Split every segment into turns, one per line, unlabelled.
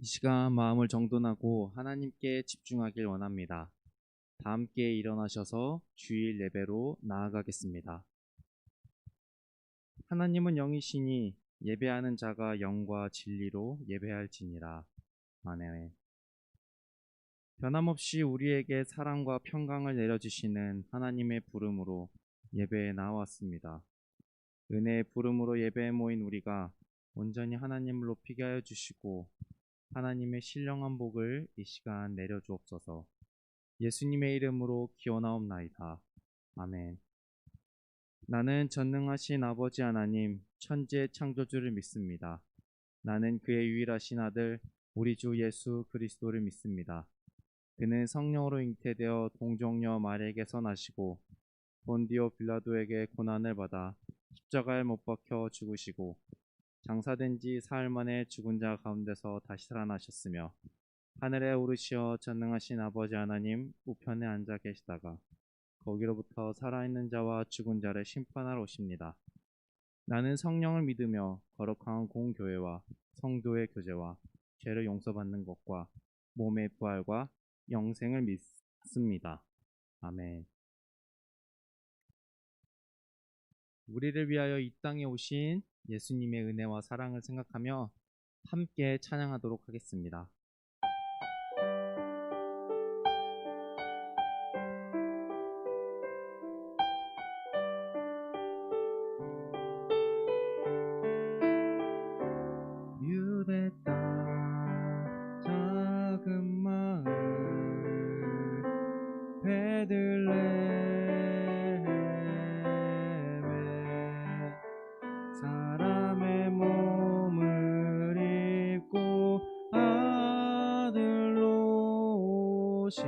이 시간 마음을 정돈하고 하나님께 집중하길 원합니다. 다 함께 일어나셔서 주일 예배로 나아가겠습니다. 하나님은 영이시니 예배하는 자가 영과 진리로 예배할지니라. 아멘. 변함없이 우리에게 사랑과 평강을 내려주시는 하나님의 부름으로 예배에 나왔습니다. 은혜의 부름으로 예배에 모인 우리가 온전히 하나님을 높이게 하여 주시고 하나님의 신령한 복을 이 시간 내려주옵소서. 예수님의 이름으로 기원하옵나이다. 아멘. 나는 전능하신 아버지 하나님 천지의 창조주를 믿습니다. 나는 그의 유일하신 아들 우리 주 예수 그리스도를 믿습니다. 그는 성령으로 잉태되어 동정녀 마리아에게서 나시고 본디오 빌라도에게 고난을 받아 십자가에 못 박혀 죽으시고 장사된 지 사흘 만에 죽은 자 가운데서 다시 살아나셨으며 하늘에 오르시어 전능하신 아버지 하나님 우편에 앉아 계시다가 거기로부터 살아있는 자와 죽은 자를 심판하러 오십니다. 나는 성령을 믿으며 거룩한 공교회와 성도의 교제와 죄를 용서받는 것과 몸의 부활과 영생을 믿습니다. 아멘. 우리를 위하여 이 땅에 오신 예수님의 은혜와 사랑을 생각하며 함께 찬양하도록 하겠습니다. 유대 땅 작은 마을 베들레헴에 사람의 몸을 입고 아들로 오신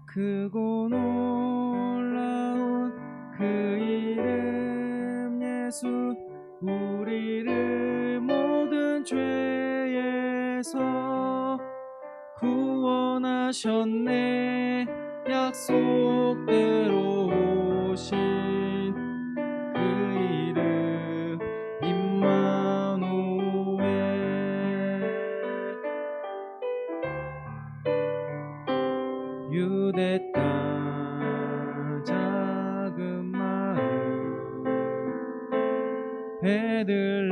크고 놀라운 그 이름 예수 우리를 모든 죄에서 구원하셨네. 약속대로 오신 그 이름 임마누엘. 유대 땅 작은 마을 베들레헴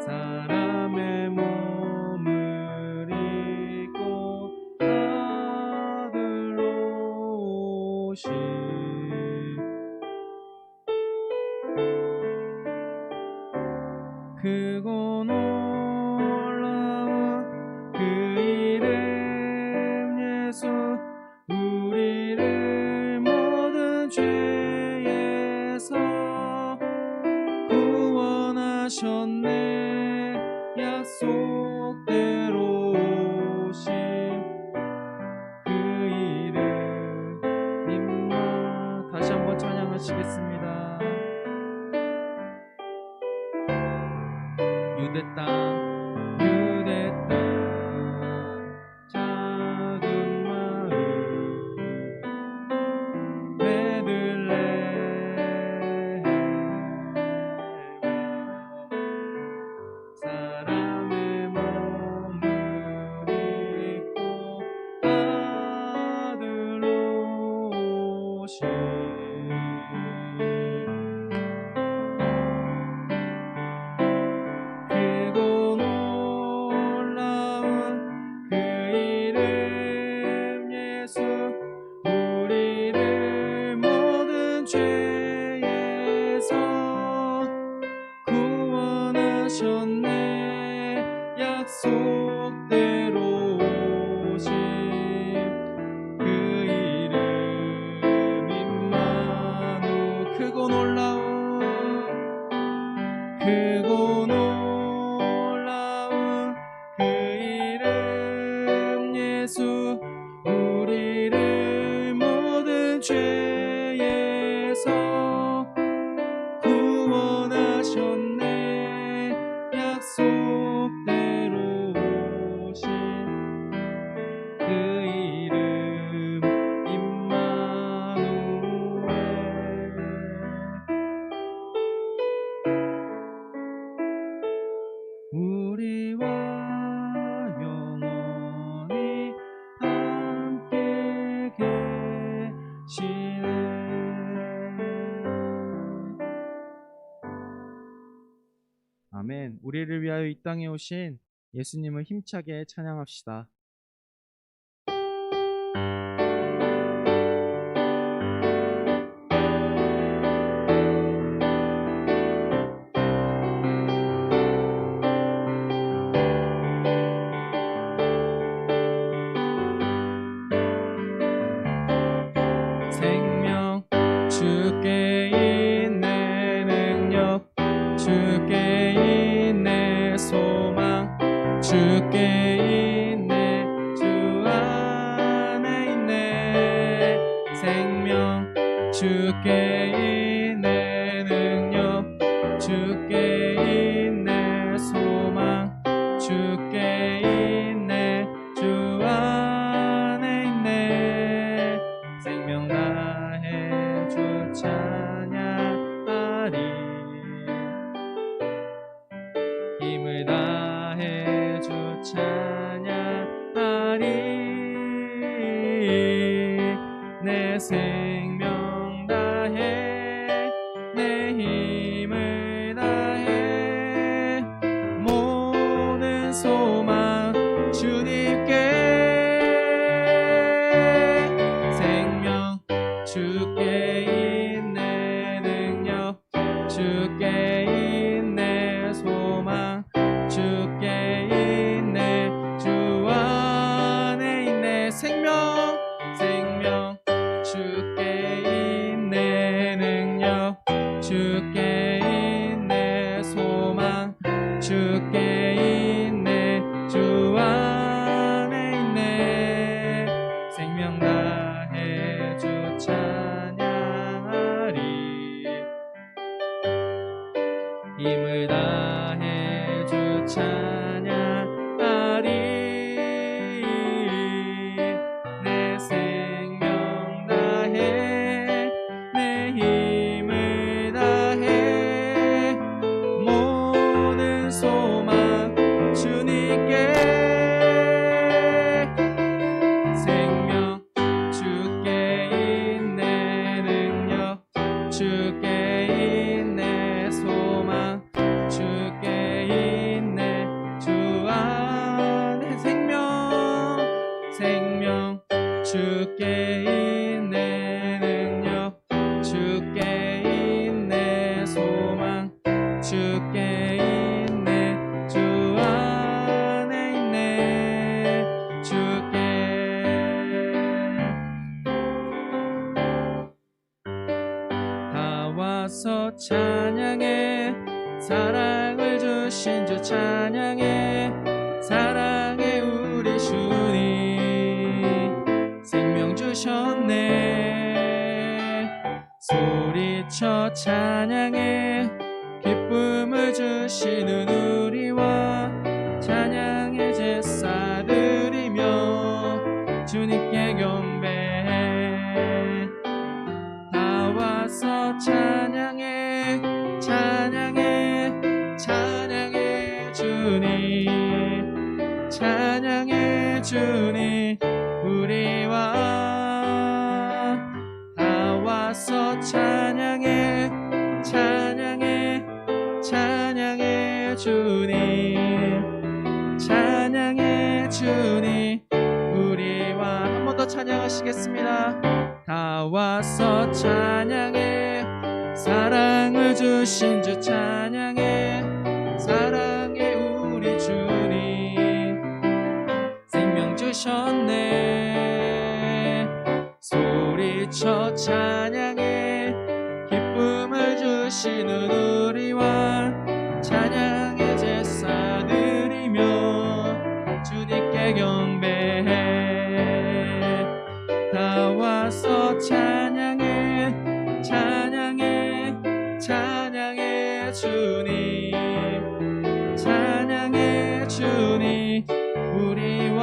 사람의 몸을 입고 아들로 오신 크고 놀라운 그 이름 예수 우리를 모든 죄에서 구원하셨네. 약속대로 오신 그 이름 임마. 다시 한번 찬양하시겠습니다. 유대 땅 작은 마을 베들레헴 사람의 몸을 입고 아들로 오신 크고 놀라운 그 이름 예수 우리를 모든 죄에서 구원하셨네. 약속대로 오신 그 이름 임마누. 크고 놀라운 그 이름 예수 우리를 모든 죄에서 구원하셨네. 약속대로 오신 그 이름 임마누엘. 아멘. 우리를 위하여 이 땅에 오신 예수님을 힘차게 찬양합시다. 생명 주께 있네 능력 주께 있네 소망 주께 있네 주 안에 있네 생명 주께 있네 능력 주께 있네 소망 주께 있네 주 안에 있네 생명 다해 주 찬양하리 힘을 다해 주 찬양하리 내 생명 다해 내 힘을 다해 모든 소망 주님께 생명 주께 있네 능력 주께 있네 소망 주께 있네 주 안에 있네 생명 주께 있네 능력 주께 있네 소망 주께 있네 주 안에 있네 생명 다해 주 찬양하리 힘을 다해 주 찬양하리 내 생명 다해 내 힘을 다해 모든 소망 주님께 생명 주께 있네 능력 주께 있네 소망 주께 있네 주 안에 생명 주께 있네 능력 주께 있네 소망 주께 있네 주 안에 있네 주께 다 와서 찬양해 사랑을 주신 주 찬양해 사랑해 우리 주님 생명 주셨네 소리쳐 찬양해 기쁨을 주시는 우리와 찬양의 제사 드리며 주님께 경배해 다 와서 찬양해 주님 찬양해 주님 우리와 다 와서 찬양해 주님 찬양해 주님 우리와 한 번 더 찬양하시겠습니다. 다 와서 찬양해 사랑을 주신 주 찬양해 사랑해 우리 주님 생명 주셨네 소리쳐 찬양해 기쁨을 주시는 우리와 찬양의 제사 드리며 주님께 경배해 다 와서 찬양해 주님 찬양해 주님 우리와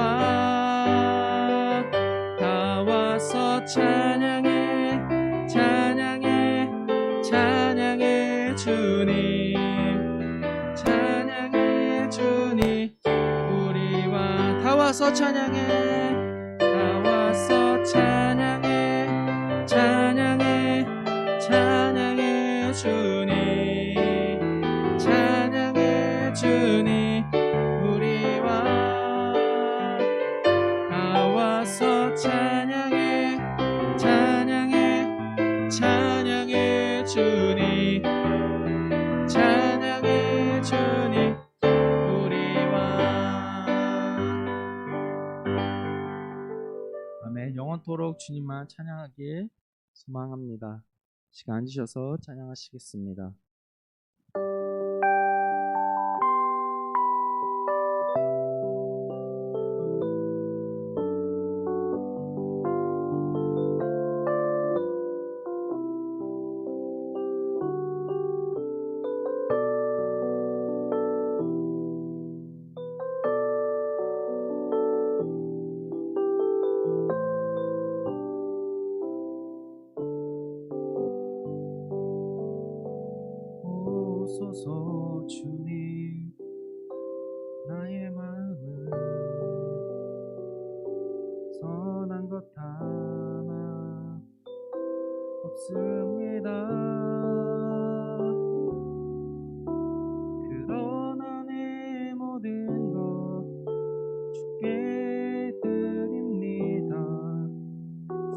다 와서 찬양해 주님 찬양해 주님 우리와 다 와서 찬양해 다 와서 찬양해 주님 찬양해 주님 우리와 나와서 찬양해 찬양해 찬양해 주님 찬양해 주님 우리와 아멘. 영원토록 주님만 찬양하길 소망합니다. 시간 앉으셔서 찬양하시겠습니다. 오소서 주님 나의 마음은 선한 것 하나 없습니다. 그러나 내 모든 것 주께 드립니다.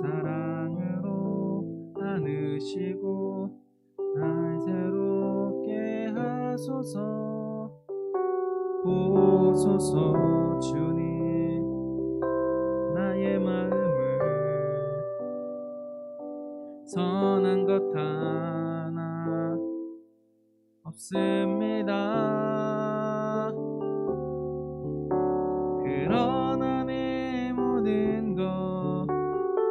사랑으로 안으시고 날 새롭게 하소서. 보소서 주님 나의 마음을 선한 것 하나 없습니다. 그러나 내 모든 것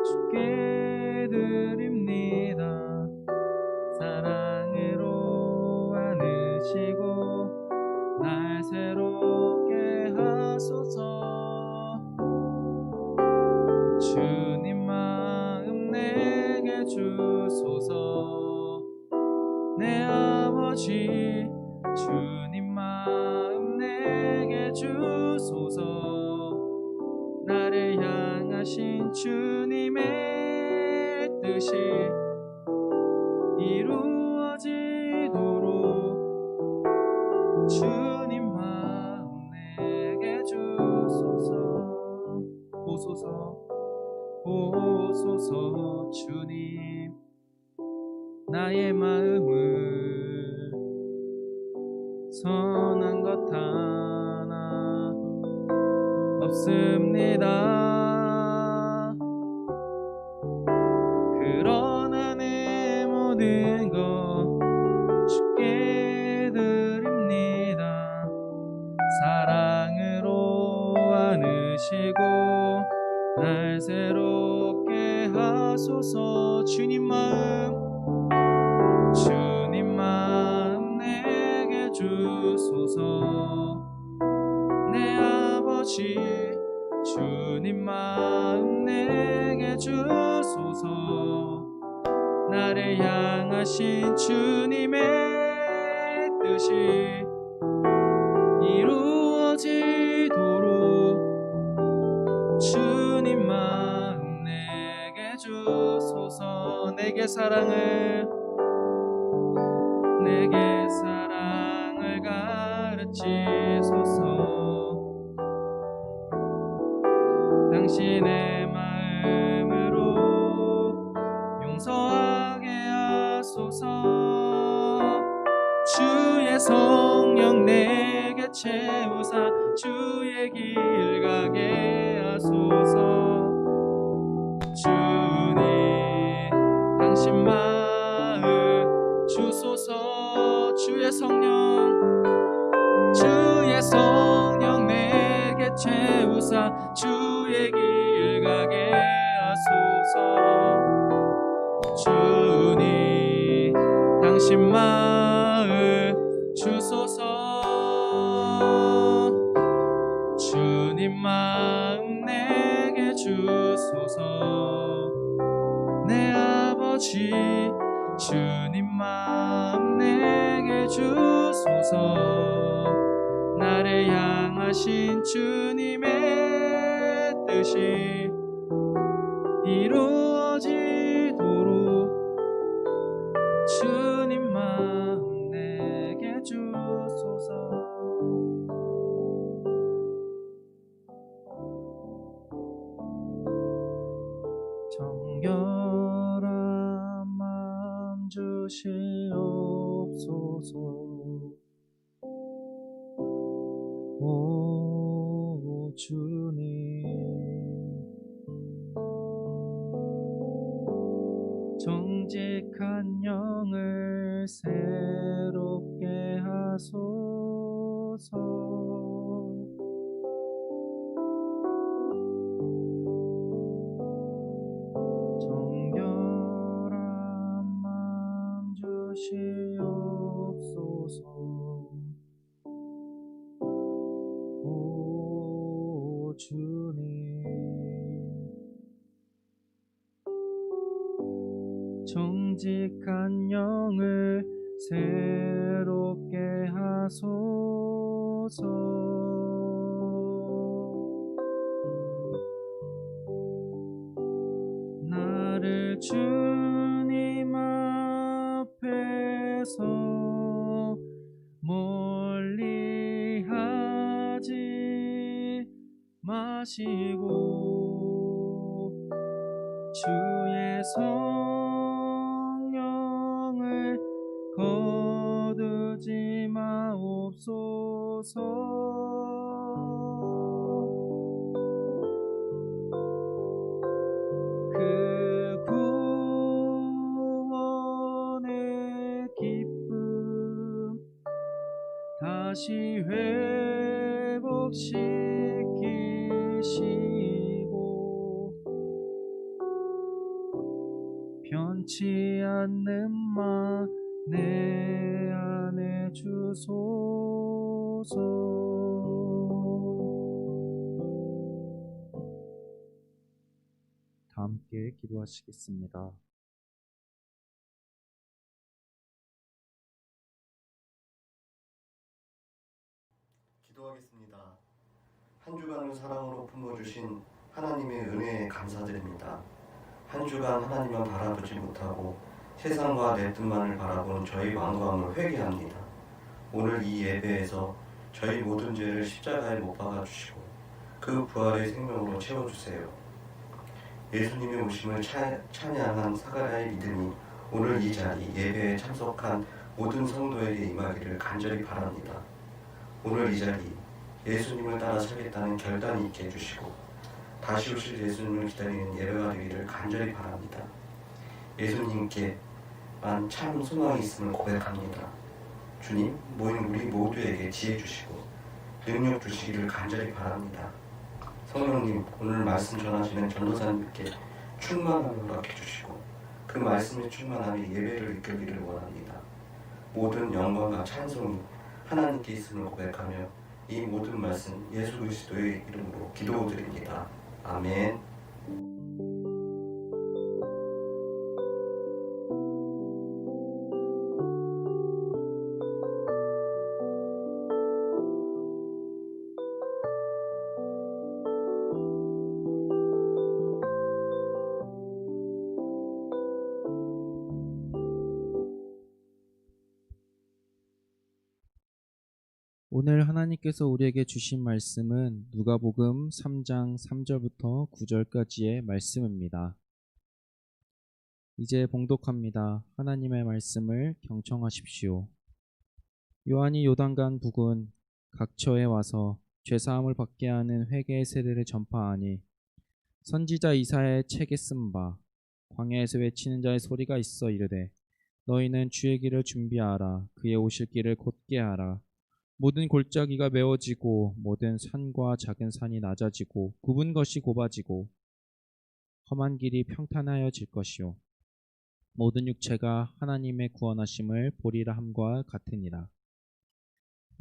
주께 드립니다. 사랑으로 안으시고 날 새롭게 하소서. 주님 마음 내게 주소서. 내 아버지 주님 마음 내게 주소서. 나를 향하신 주님의 뜻이 이루어지도록 주님 마음 내게 주소서. 보소서 주님 나의 마음을 선한 것 하나 없습니다. 그러나 내 모든 것 주께 드립니다. 사랑으로 안으시고 날 새롭게 하소서. 주님 마음 내게 주소서. 내 아버지 주님 마음 내게 주소서. 나를 향하신 주님의 뜻이 이루어지도록 주님 마음 내게 주소서. 내게 사랑을 가르치소서. 당신의 마음으로 용서하게 하소서. 주의 성령 내게 채우사 주의 길 가게 하소서. 주님 당신 마음 주소서. 주의 성령 내게 채우사 주의 길 가게 하소서. 주님 당신 마음 주소서. 주님 마음 내게 주소서. 내 아버지 주님 마음 내게 주소서. 나를 향하신 주님의 뜻이 이루어지도록 주님 마음 주시옵소서. 오 주님, 정직한 영을 새롭게 하소서. 정결한 마음 주시옵소서. 오 주님, 정직한 영을 새롭게 하소서. 나를 주님 앞에서 멀리 하지 마시고 주의 성령을 거두지 마옵소서. 그 구원의 기쁨 다시 회복시키시고 변치 않는 마 내 안에 주소서. 다 함께 기도하시겠습니다.
기도하겠습니다. 한 주간을 사랑으로 품어주신 하나님의 은혜에 감사드립니다. 한 주간 하나님만 바라보지 못하고 세상과 내 뜻만을 바라보는 저희 완고함을 회개합니다. 오늘 이 예배에서 저희 모든 죄를 십자가에 못 박아주시고 그 부활의 생명으로 채워주세요. 예수님의 오심을 찬양한 사가랴의 믿음이 오늘 이 자리 예배에 참석한 모든 성도에게 임하기를 간절히 바랍니다. 오늘 이 자리 예수님을 따라 살겠다는 결단이 있게 해주시고 다시 오실 예수님을 기다리는 예배가 되기를 간절히 바랍니다. 예수님께만 참 소망이 있음을 고백합니다. 주님, 모인 우리 모두에게 지혜 주시고 능력 주시기를 간절히 바랍니다. 성령님, 오늘 말씀 전하시는 전도사님께 충만함을 허락해 주시고 그 말씀의 충만함이 예배를 이끌기를 원합니다. 모든 영광과 찬송이 하나님께 있음을 고백하며 이 모든 말씀 예수 그리스도의 이름으로 기도드립니다. 아멘.
오늘 하나님께서 우리에게 주신 말씀은 누가복음 3장 3절부터 9절까지의 말씀입니다. 이제 봉독합니다. 하나님의 말씀을 경청하십시오. 요한이 요단강 부근 각처에 와서 죄사함을 받게 하는 회개의 세례를 전파하니 선지자 이사야의 책에 쓴 바 광야에서 외치는 자의 소리가 있어 이르되 너희는 주의 길을 준비하라. 그의 오실 길을 곧게 하라. 모든 골짜기가 메워지고 모든 산과 작은 산이 낮아지고 굽은 것이 곱아지고 험한 길이 평탄하여질 것이요 모든 육체가 하나님의 구원하심을 보리라 함과 같으니라.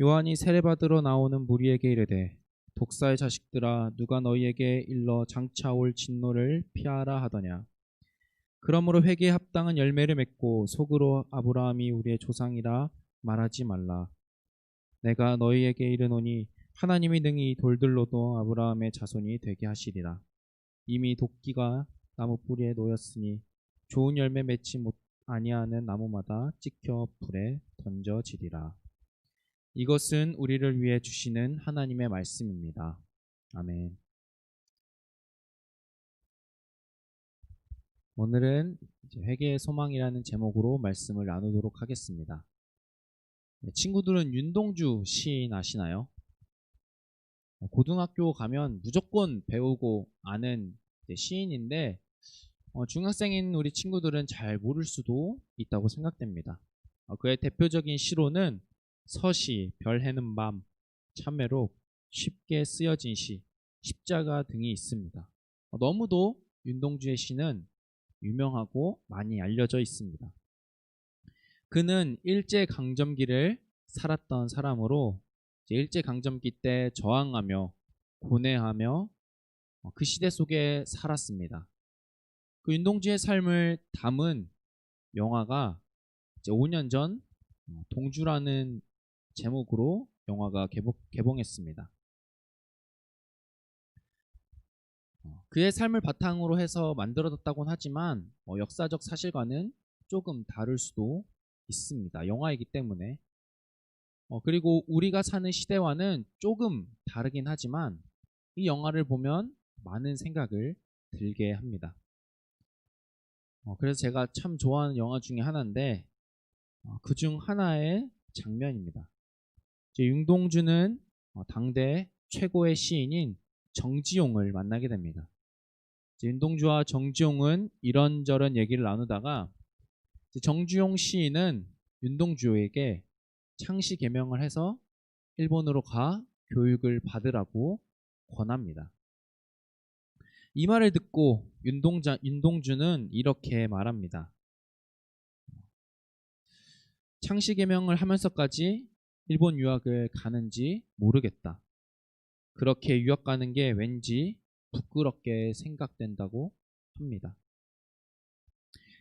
요한이 세례받으러 나오는 무리에게 이르되 독사의 자식들아 누가 너희에게 일러 장차 올 진노를 피하라 하더냐. 그러므로 회개에 합당한 열매를 맺고 속으로 아브라함이 우리의 조상이라 말하지 말라. 내가 너희에게 이르노니 하나님이 능히 돌들로도 아브라함의 자손이 되게 하시리라. 이미 도끼가 나무 뿌리에 놓였으니 좋은 열매 맺지 아니하는 나무마다 찍혀 불에 던져지리라. 이것은 우리를 위해 주시는 하나님의 말씀입니다. 아멘. 오늘은 이제 회개의 소망이라는 제목으로 말씀을 나누도록 하겠습니다. 친구들은 윤동주 시인 아시나요? 고등학교 가면 무조건 배우고 아는 시인인데 중학생인 우리 친구들은 잘 모를 수도 있다고 생각됩니다. 그의 대표적인 시로는 서시, 별 해는 밤, 참외록, 쉽게 쓰여진 시, 십자가 등이 있습니다. 너무도 윤동주의 시는 유명하고 많이 알려져 있습니다. 그는 일제강점기를 살았던 사람으로 일제강점기 때 저항하며 고뇌하며 그 시대 속에 살았습니다. 그 윤동주의 삶을 담은 영화가 이제 5년 전 동주라는 제목으로 영화가 개봉했습니다. 그의 삶을 바탕으로 해서 만들어졌다고는 하지만 역사적 사실과는 조금 다를 수도 있습니다. 영화이기 때문에. 그리고 우리가 사는 시대와는 조금 다르긴 하지만 이 영화를 보면 많은 생각을 들게 합니다. 그래서 제가 참 좋아하는 영화 중에 하나인데 그중 하나의 장면입니다. 윤동주는 당대 최고의 시인인 정지용을 만나게 됩니다. 윤동주와 정지용은 이런저런 얘기를 나누다가 정지용 시인은 윤동주에게 창시 개명을 해서 일본으로 가 교육을 받으라고 권합니다. 이 말을 듣고 윤동주는 이렇게 말합니다. 창시 개명을 하면서까지 일본 유학을 가는지 모르겠다. 그렇게 유학 가는 게 왠지 부끄럽게 생각된다고 합니다.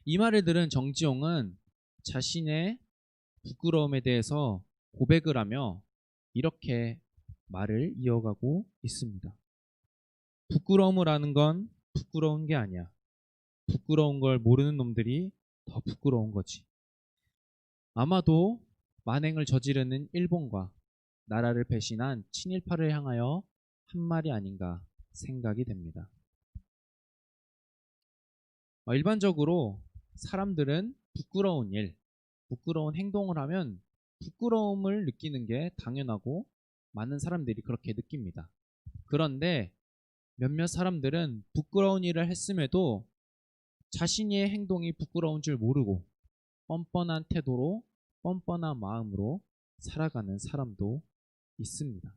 이 말을 들은 정지용은 자신의 부끄러움에 대해서 고백을 하며 이렇게 말을 이어가고 있습니다. 부끄러움을 아는 건 부끄러운 게 아니야. 부끄러운 걸 모르는 놈들이 더 부끄러운 거지. 아마도 만행을 저지르는 일본과 나라를 배신한 친일파를 향하여 한 말이 아닌가 생각이 됩니다. 일반적으로 사람들은 부끄러운 일, 부끄러운 행동을 하면 부끄러움을 느끼는 게 당연하고 많은 사람들이 그렇게 느낍니다. 그런데 몇몇 사람들은 부끄러운 일을 했음에도 자신의 행동이 부끄러운 줄 모르고 뻔뻔한 태도로 뻔뻔한 마음으로 살아가는 사람도 있습니다.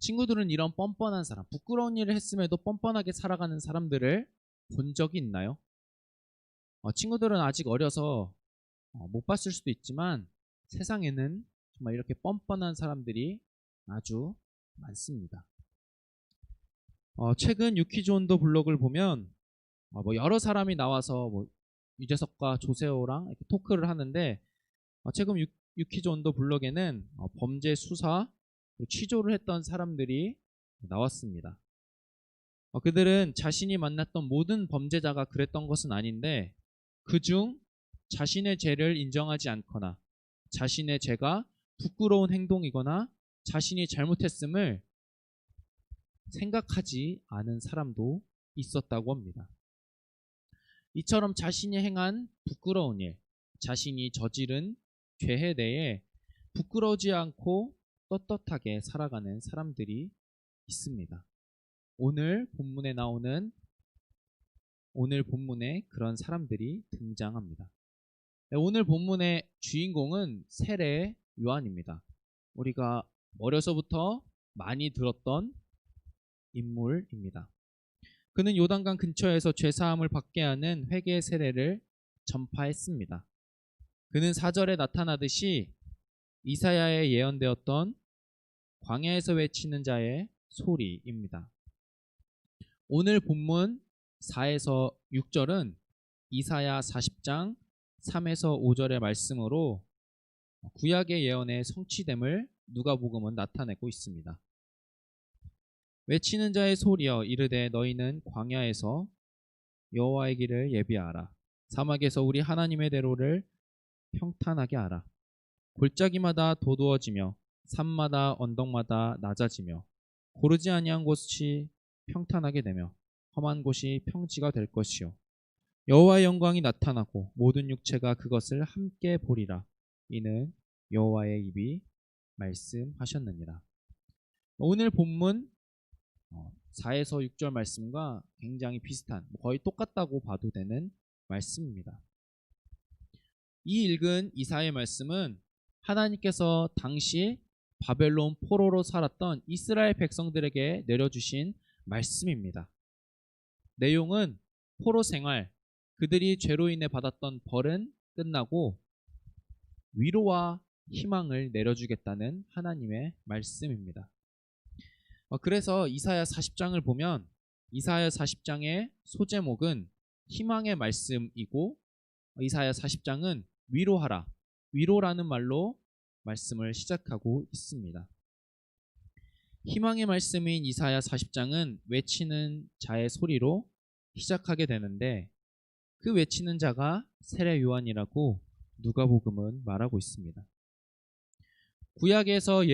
친구들은 이런 뻔뻔한 사람, 부끄러운 일을 했음에도 뻔뻔하게 살아가는 사람들을 본 적이 있나요? 친구들은 아직 어려서 못 봤을 수도 있지만 세상에는 정말 이렇게 뻔뻔한 사람들이 아주 많습니다. 최근 유퀴즈 온더 블록을 보면 여러 사람이 나와서 유재석과 조세호랑 이렇게 토크를 하는데 최근 유퀴즈 온더 블록에는 범죄 수사 취조를 했던 사람들이 나왔습니다. 그들은 자신이 만났던 모든 범죄자가 그랬던 것은 아닌데 그중 자신의 죄를 인정하지 않거나 자신의 죄가 부끄러운 행동이거나 자신이 잘못했음을 생각하지 않은 사람도 있었다고 합니다. 이처럼 자신이 행한 부끄러운 일, 자신이 저지른 죄에 대해 부끄러우지 않고 떳떳하게 살아가는 사람들이 있습니다. 오늘 본문에 그런 사람들이 등장합니다. 오늘 본문의 주인공은 세례 요한입니다. 우리가 어려서부터 많이 들었던 인물입니다. 그는 요단강 근처에서 죄사함을 받게 하는 회개 세례를 전파했습니다. 그는 4절에 나타나듯이 이사야에 예언되었던 광야에서 외치는 자의 소리입니다. 오늘 본문 4에서 6절은 이사야 40장 3에서 5절의 말씀으로 구약의 예언의 성취됨을 누가복음은 나타내고 있습니다. 외치는 자의 소리여 이르되 너희는 광야에서 여호와의 길을 예비하라. 사막에서 우리 하나님의 대로를 평탄하게 하라. 골짜기마다 도두어지며 산마다 언덕마다 낮아지며 고르지 아니한 곳이 평탄하게 되며
험한 곳이 평지가 될 것이요 여호와의 영광이 나타나고 모든 육체가 그것을 함께 보리라. 이는 여호와의 입이 말씀하셨느니라. 오늘 본문 4에서 6절 말씀과 굉장히 비슷한, 거의 똑같다고 봐도 되는 말씀입니다. 이 읽은 이사야의 말씀은 하나님께서 당시 바벨론 포로로 살았던 이스라엘 백성들에게 내려주신 말씀입니다. 내용은 포로 생활, 그들이 죄로 인해 받았던 벌은 끝나고 위로와 희망을 내려주겠다는 하나님의 말씀입니다. 그래서 이사야 40장을 보면 이사야 40장의 소제목은 희망의 말씀이고 이사야 40장은 위로하라, 위로라는 말로 말씀을 시작하고 있습니다. 희망의 말씀인 이사야 40장은 외치는 자의 소리로 시작하게 되는데 그 외치는 자가 세례 요한이라고 누가복음은 말하고 있습니다. 구약에서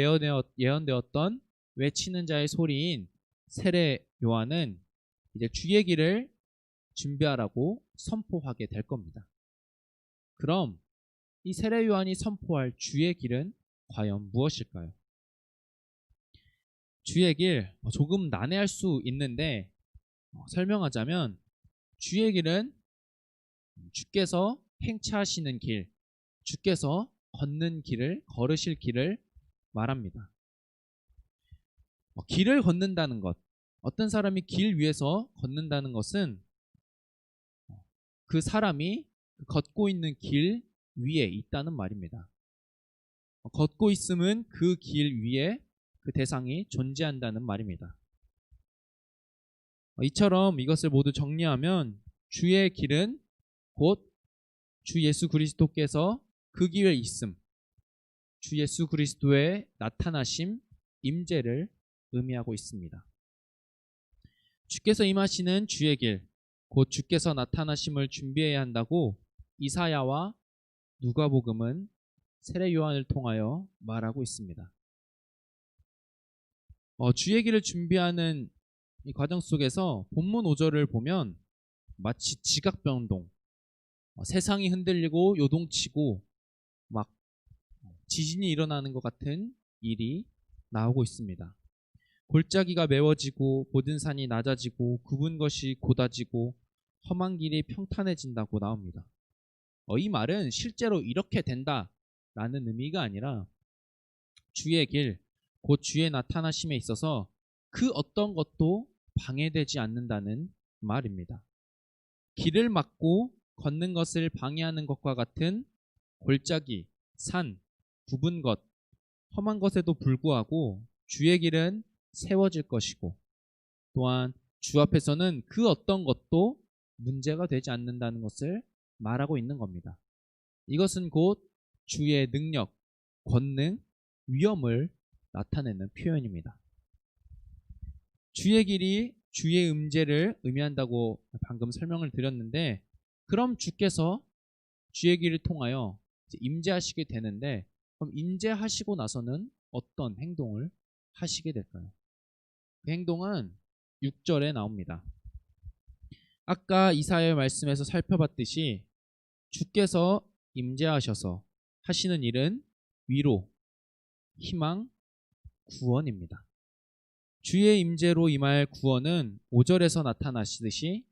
예언되었던 외치는 자의 소리인 세례 요한은 이제 주의 길을 준비하라고 선포하게 될 겁니다. 그럼 이 세례 요한이 선포할 주의 길은 과연 무엇일까요? 주의 길, 조금 난해할 수 있는데 설명하자면 주의 길은 주께서 행차하시는 길, 주께서 걷는 길을, 걸으실 길을 말합니다. 길을 걷는다는 것, 어떤 사람이 길 위에서 걷는다는 것은 그 사람이 걷고 있는 길 위에 있다는 말입니다. 걷고 있음은 그 길 위에 그 대상이 존재한다는 말입니다. 이처럼 이것을 모두 정리하면 주의 길은 곧 주 예수 그리스도께서 그 길에 있음, 주 예수 그리스도의 나타나심, 임재를 의미하고 있습니다. 주께서 임하시는 주의 길, 곧 주께서 나타나심을 준비해야 한다고 이사야와 누가복음은 세례 요한을 통하여 말하고 있습니다. 주의 길을 준비하는 이 과정 속에서 본문 5절을 보면 마치 지각변동, 세상이 흔들리고 요동치고 막 지진이 일어나는 것 같은 일이 나오고 있습니다. 골짜기가 메워지고 모든 산이 낮아지고 굽은 것이 곧아지고 험한 길이 평탄해진다고 나옵니다. 이 말은 실제로 이렇게 된다라는 의미가 아니라 주의 길, 곧 주의 나타나심에 있어서 그 어떤 것도 방해되지 않는다는 말입니다. 길을 막고 걷는 것을 방해하는 것과 같은 골짜기, 산, 굽은 것, 험한 것에도 불구하고 주의 길은 세워질 것이고 또한 주 앞에서는 그 어떤 것도 문제가 되지 않는다는 것을 말하고 있는 겁니다. 이것은 곧 주의 능력, 권능, 위엄을 나타내는 표현입니다. 주의 길이 주의 임재를 의미한다고 방금 설명을 드렸는데 그럼 주께서 주의 길을 통하여 임재하시게 되는데 그럼 임재하시고 나서는 어떤 행동을 하시게 될까요? 그 행동은 6절에 나옵니다. 아까 이사야의 말씀에서 살펴봤듯이 주께서 임재하셔서 하시는 일은 위로, 희망, 구원입니다. 주의 임재로 임할 구원은 5절에서 나타나시듯이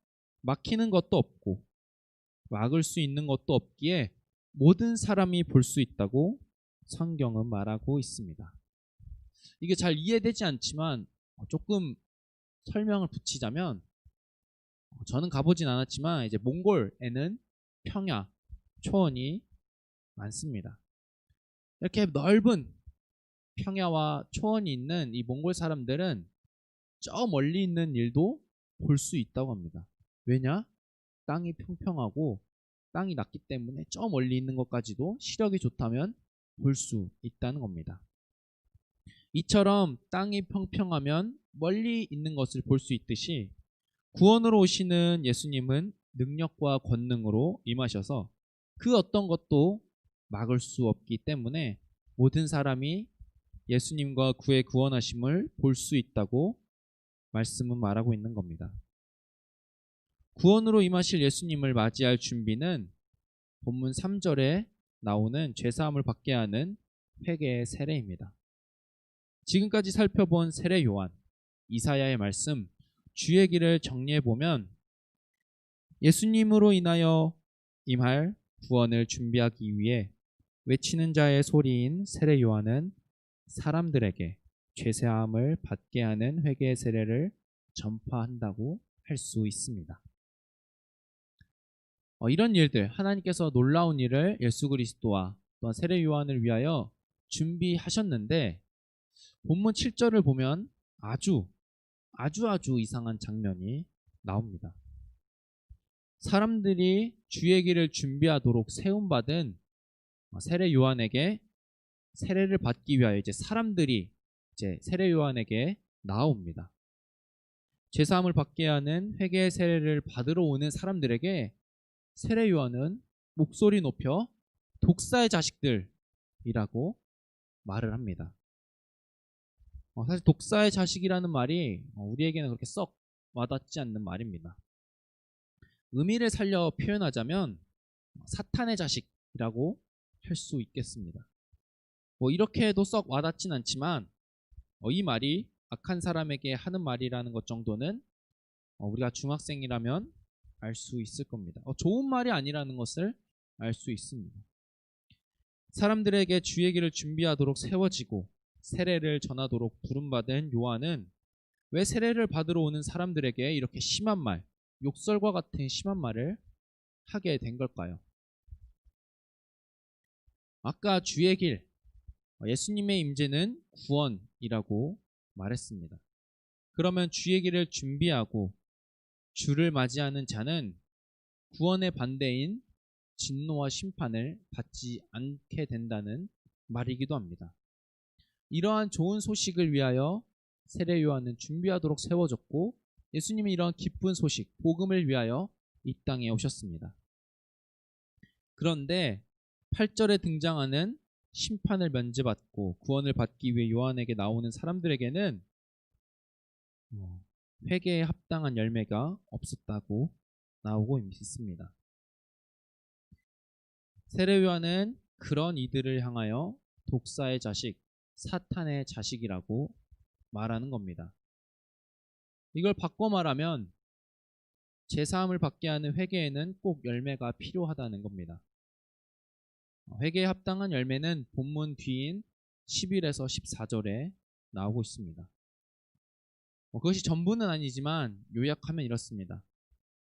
막히는 것도 없고 막을 수 있는 것도 없기에 모든 사람이 볼 수 있다고 성경은 말하고 있습니다. 이게 잘 이해되지 않지만 조금 설명을 붙이자면 저는 가보진 않았지만 이제 몽골에는 평야, 초원이 많습니다. 이렇게 넓은 평야와 초원이 있는 이 몽골 사람들은 저 멀리 있는 일도 볼 수 있다고 합니다. 왜냐? 땅이 평평하고 땅이 낮기 때문에 저 멀리 있는 것까지도 시력이 좋다면 볼 수 있다는 겁니다. 이처럼 땅이 평평하면 멀리 있는 것을 볼 수 있듯이 구원으로 오시는 예수님은 능력과 권능으로 임하셔서 그 어떤 것도 막을 수 없기 때문에 모든 사람이 예수님과 그의 구원하심을 볼 수 있다고 말씀은 말하고 있는 겁니다. 구원으로 임하실 예수님을 맞이할 준비는 본문 3절에 나오는 죄사함을 받게 하는 회개의 세례입니다. 지금까지 살펴본 세례 요한, 이사야의 말씀, 주의 길을 정리해 보면 예수님으로 인하여 임할 구원을 준비하기 위해 외치는 자의 소리인 세례 요한은 사람들에게 죄사함을 받게 하는 회개의 세례를 전파한다고 할 수 있습니다. 이런 일들, 하나님께서 놀라운 일을 예수 그리스도와 또한 세례 요한을 위하여 준비하셨는데 본문 7절을 보면 아주 이상한 장면이 나옵니다. 사람들이 주의 길을 준비하도록 세움받은 세례 요한에게 세례를 받기 위하여 사람들이 세례 요한에게 나옵니다. 죄사함을 받게 하는 회개의 세례를 받으러 오는 사람들에게 세례 요한은 목소리 높여 독사의 자식들이라고 말을 합니다. 사실 독사의 자식이라는 말이 우리에게는 그렇게 썩 와닿지 않는 말입니다. 의미를 살려 표현하자면 사탄의 자식이라고 할 수 있겠습니다. 이렇게 해도 썩 와닿진 않지만 이 말이 악한 사람에게 하는 말이라는 것 정도는 우리가 중학생이라면 알 수 있을 겁니다. 좋은 말이 아니라는 것을 알 수 있습니다. 사람들에게 주의 길을 준비하도록 세워지고 세례를 전하도록 부름받은 요한은 왜 세례를 받으러 오는 사람들에게 이렇게 심한 말, 욕설과 같은 심한 말을 하게 된 걸까요? 아까 주의 길, 예수님의 임재는 구원이라고 말했습니다. 그러면 주의 길을 준비하고 주를 맞이하는 자는 구원의 반대인 진노와 심판을 받지 않게 된다는 말이기도 합니다. 이러한 좋은 소식을 위하여 세례 요한은 준비하도록 세워졌고 예수님은 이러한 기쁜 소식, 복음을 위하여 이 땅에 오셨습니다. 그런데 8절에 등장하는 심판을 면제받고 구원을 받기 위해 요한에게 나오는 사람들에게는 회개에 합당한 열매가 없었다고 나오고 있습니다. 세례 요한은 그런 이들을 향하여 독사의 자식, 사탄의 자식이라고 말하는 겁니다. 이걸 바꿔 말하면 제사함을 받게 하는 회개에는 꼭 열매가 필요하다는 겁니다. 회개에 합당한 열매는 본문 뒤인 11에서 14절에 나오고 있습니다. 그것이 전부는 아니지만 요약하면 이렇습니다.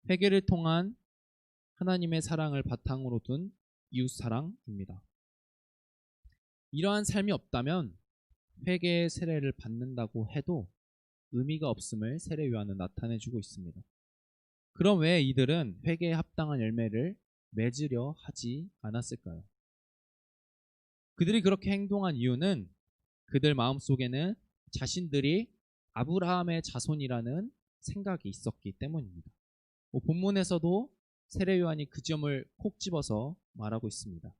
회개를 통한 하나님의 사랑을 바탕으로 둔 이웃사랑입니다. 이러한 삶이 없다면 회개의 세례를 받는다고 해도 의미가 없음을 세례 요한은 나타내주고 있습니다. 그럼 왜 이들은 회개에 합당한 열매를 맺으려 하지 않았을까요? 그들이 그렇게 행동한 이유는 그들 마음속에는 자신들이 아브라함의 자손이라는 생각이 있었기 때문입니다. 본문에서도 세례 요한이 그 점을 콕 집어서 말하고 있습니다.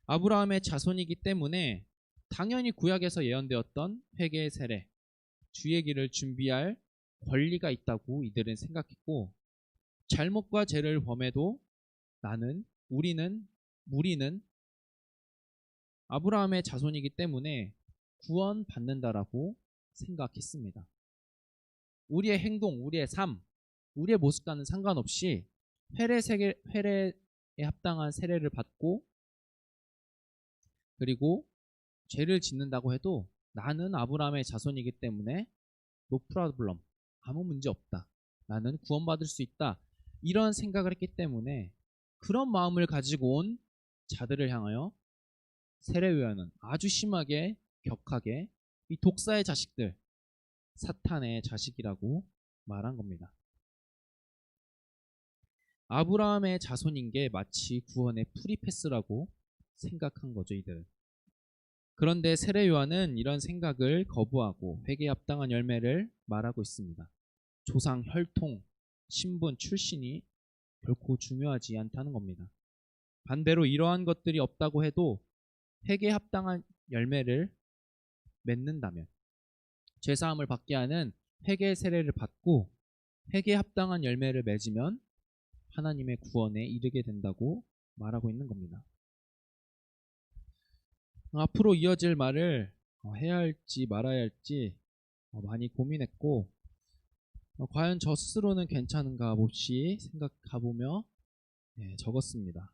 아브라함의 자손이기 때문에 당연히 구약에서 예언되었던 회개의 세례, 주의 길을 준비할 권리가 있다고 이들은 생각했고 잘못과 죄를 범해도 우리는 아브라함의 자손이기 때문에 구원받는다라고 생각했습니다. 우리의 행동, 우리의 삶, 우리의 모습과는 상관없이 회개에 합당한 세례를 받고 그리고 죄를 짓는다고 해도 나는 아브라함의 자손이기 때문에 no problem, 아무 문제 없다. 나는 구원받을 수 있다. 이런 생각을 했기 때문에 그런 마음을 가지고 온 자들을 향하여 세례 요한은 아주 심하게 격하게 이 독사의 자식들, 사탄의 자식이라고 말한 겁니다. 아브라함의 자손인 게 마치 구원의 프리패스라고 생각한 거죠, 이들은. 그런데 세례 요한은 이런 생각을 거부하고 회개에 합당한 열매를 말하고 있습니다. 조상, 혈통, 신분, 출신이 결코 중요하지 않다는 겁니다. 반대로 이러한 것들이 없다고 해도 회개에 합당한 열매를 맺는다면 죄사함을 받게 하는 회개의 세례를 받고 회개에 합당한 열매를 맺으면 하나님의 구원에 이르게 된다고 말하고 있는 겁니다. 앞으로 이어질 말을 해야 할지 말아야 할지 많이 고민했고, 과연 저 스스로는 괜찮은가 몹시 생각해보며 적었습니다.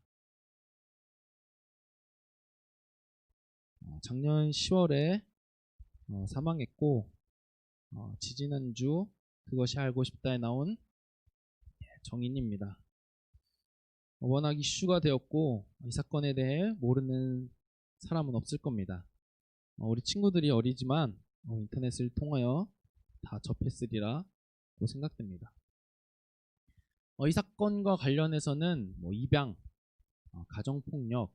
작년 10월에 사망했고, 지지난주 그것이 알고 싶다에 나온 정인입니다. 워낙 이슈가 되었고 이 사건에 대해 모르는 사람은 없을 겁니다. 우리 친구들이 어리지만 인터넷을 통하여 다 접했으리라고 생각됩니다. 이 사건과 관련해서는 입양, 가정폭력,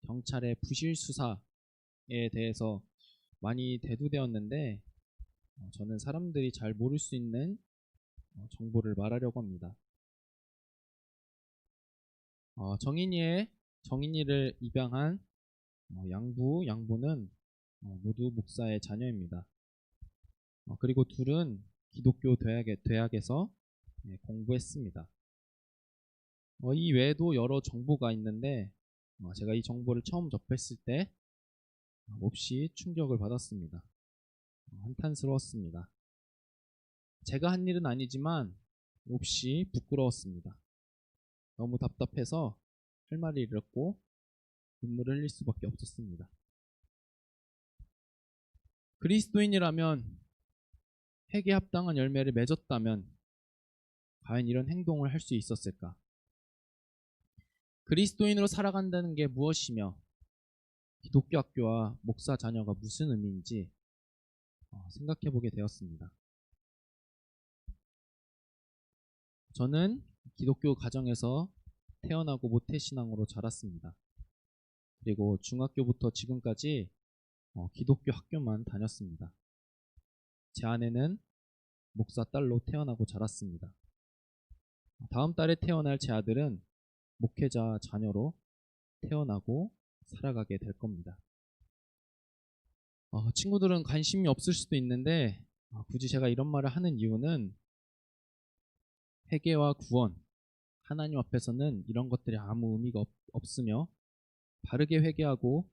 경찰의 부실 수사에 대해서 많이 대두되었는데, 저는 사람들이 잘 모를 수 있는 정보를 말하려고 합니다. 정인이를 입양한 양부는 모두 목사의 자녀입니다. 그리고 둘은 기독교 대학에서 공부했습니다. 이 외에도 여러 정보가 있는데, 제가 이 정보를 처음 접했을 때 몹시 충격을 받았습니다. 한탄스러웠습니다. 제가 한 일은 아니지만 몹시 부끄러웠습니다. 너무 답답해서 할 말을 잃었고 눈물을 흘릴 수밖에 없었습니다. 그리스도인이라면, 회개에 합당한 열매를 맺었다면 과연 이런 행동을 할 수 있었을까? 그리스도인으로 살아간다는 게 무엇이며 기독교 학교와 목사 자녀가 무슨 의미인지 생각해 보게 되었습니다. 저는 기독교 가정에서 태어나고 모태신앙으로 자랐습니다. 그리고 중학교부터 지금까지 기독교 학교만 다녔습니다. 제 아내는 목사 딸로 태어나고 자랐습니다. 다음 달에 태어날 제 아들은 목회자 자녀로 태어나고 살아가게 될 겁니다. 친구들은 관심이 없을 수도 있는데, 굳이 제가 이런 말을 하는 이유는 회개와 구원, 하나님 앞에서는 이런 것들이 아무 의미가 없으며, 바르게 회개하고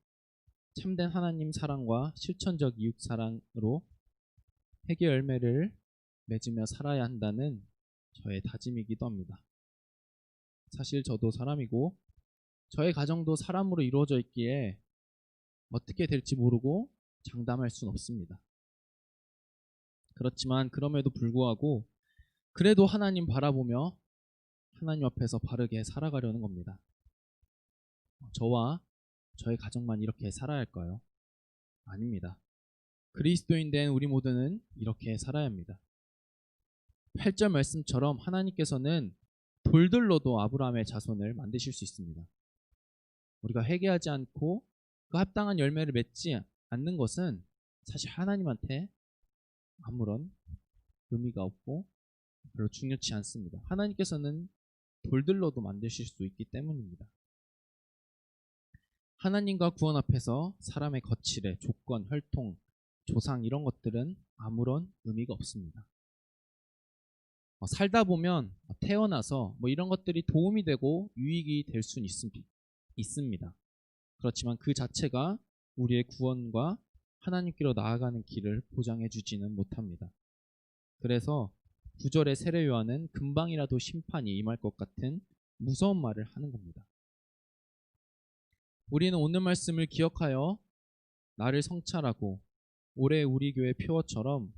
참된 하나님 사랑과 실천적 이웃 사랑으로 회개 열매를 맺으며 살아야 한다는 저의 다짐이기도 합니다. 사실 저도 사람이고 저의 가정도 사람으로 이루어져 있기에 어떻게 될지 모르고 장담할 수는 없습니다. 그렇지만 그럼에도 불구하고 그래도 하나님 바라보며 하나님 앞에서 바르게 살아가려는 겁니다. 저와 저의 가정만 이렇게 살아야 할까요? 아닙니다. 그리스도인 된 우리 모두는 이렇게 살아야 합니다. 8절 말씀처럼 하나님께서는 돌들로도 아브라함의 자손을 만드실 수 있습니다. 우리가 회개하지 않고 그 합당한 열매를 맺지 않는 것은 사실 하나님한테 아무런 의미가 없고 별로 중요치 않습니다. 하나님께서는 돌들로도 만드실 수 있기 때문입니다. 하나님과 구원 앞에서 사람의 거칠의 조건, 혈통, 조상 이런 것들은 아무런 의미가 없습니다. 살다 보면 태어나서 이런 것들이 도움이 되고 유익이 될 수는 있습니다. 그렇지만 그 자체가 우리의 구원과 하나님께로 나아가는 길을 보장해 주지는 못합니다. 그래서 9절의 세례 요한은 금방이라도 심판이 임할 것 같은 무서운 말을 하는 겁니다. 우리는 오늘 말씀을 기억하여 나를 성찰하고 올해 우리 교회 표어처럼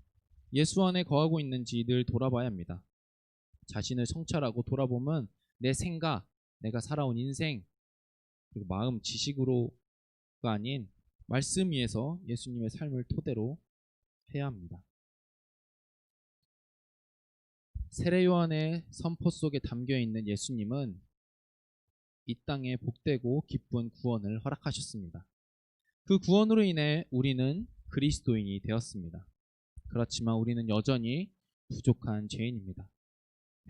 예수 안에 거하고 있는지 늘 돌아봐야 합니다. 자신을 성찰하고 돌아보면 내 생각, 내가 살아온 인생, 그리고 마음, 지식으로가 아닌 말씀 위에서 예수님의 삶을 토대로 해야 합니다. 세례 요한의 선포 속에 담겨있는 예수님은 이 땅에 복되고 기쁜 구원을 허락하셨습니다. 그 구원으로 인해 우리는 그리스도인이 되었습니다. 그렇지만 우리는 여전히 부족한 죄인입니다.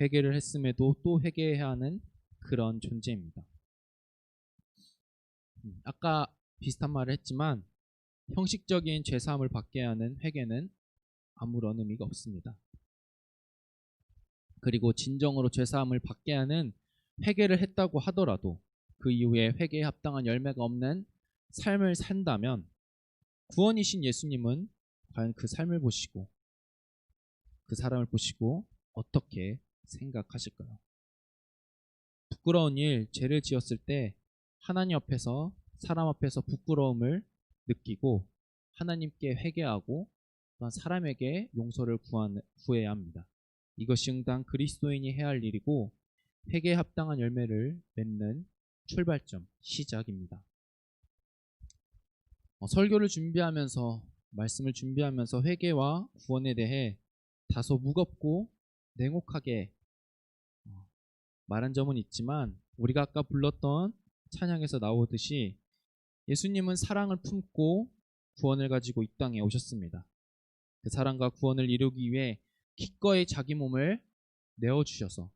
회개를 했음에도 또 회개해야 하는 그런 존재입니다. 아까 비슷한 말을 했지만 형식적인 죄사함을 받게 하는 회개는 아무런 의미가 없습니다. 그리고 진정으로 죄사함을 받게 하는 회개를 했다고 하더라도 그 이후에 회개에 합당한 열매가 없는 삶을 산다면 구원이신 예수님은 과연 그 삶을 보시고 그 사람을 보시고 어떻게 생각하실까요? 부끄러운 일, 죄를 지었을 때 하나님 앞에서, 사람 앞에서 부끄러움을 느끼고 하나님께 회개하고 또한 사람에게 용서를 구해야 합니다. 이것이 응당 그리스도인이 해야 할 일이고 회개에 합당한 열매를 맺는 출발점, 시작입니다. 설교를 준비하면서, 말씀을 준비하면서 회개와 구원에 대해 다소 무겁고 냉혹하게 말한 점은 있지만 우리가 아까 불렀던 찬양에서 나오듯이 예수님은 사랑을 품고 구원을 가지고 이 땅에 오셨습니다. 그 사랑과 구원을 이루기 위해 기꺼이 자기 몸을 내어주셔서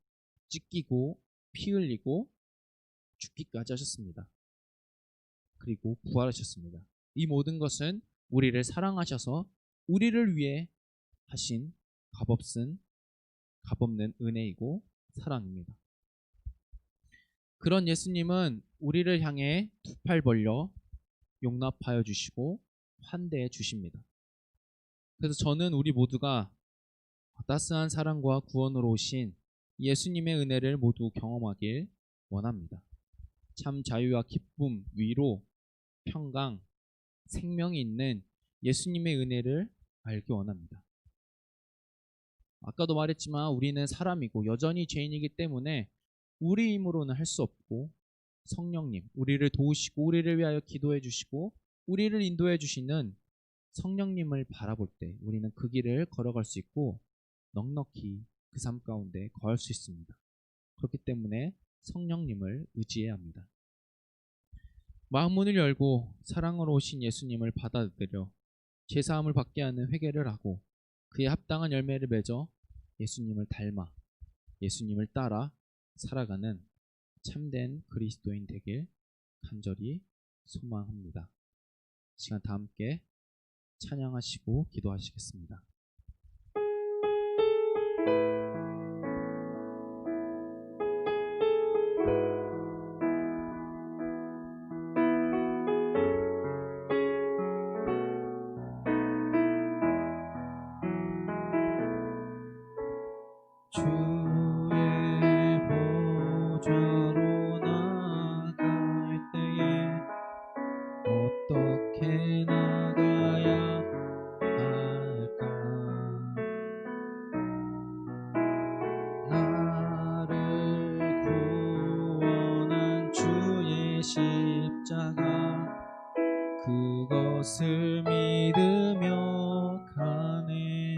찢기고 피 흘리고 죽기까지 하셨습니다. 그리고 부활하셨습니다. 이 모든 것은 우리를 사랑하셔서 우리를 위해 하신 값없는 은혜이고 사랑입니다. 그런 예수님은 우리를 향해 두 팔 벌려 용납하여 주시고 환대해 주십니다. 그래서 저는 우리 모두가 따스한 사랑과 구원으로 오신 예수님의 은혜를 모두 경험하길 원합니다. 참 자유와 기쁨, 위로, 평강, 생명이 있는 예수님의 은혜를 알기 원합니다. 아까도 말했지만 우리는 사람이고 여전히 죄인이기 때문에 우리 힘으로는 할 수 없고 성령님, 우리를 도우시고 우리를 위하여 기도해 주시고 우리를 인도해 주시는 성령님을 바라볼 때 우리는 그 길을 걸어갈 수 있고 넉넉히 그 삶 가운데 거할 수 있습니다. 그렇기 때문에 성령님을 의지해야 합니다. 마음문을 열고 사랑으로 오신 예수님을 받아들여 죄사함을 받게 하는 회개를 하고 그에 합당한 열매를 맺어 예수님을 닮아 예수님을 따라 살아가는 참된 그리스도인 되길 간절히 소망합니다. 시간 다 함께 찬양하시고 기도하시겠습니다.
어떻게 나가야 할까? 나를 구원한 주의 십자가 그것을 믿으며 가네.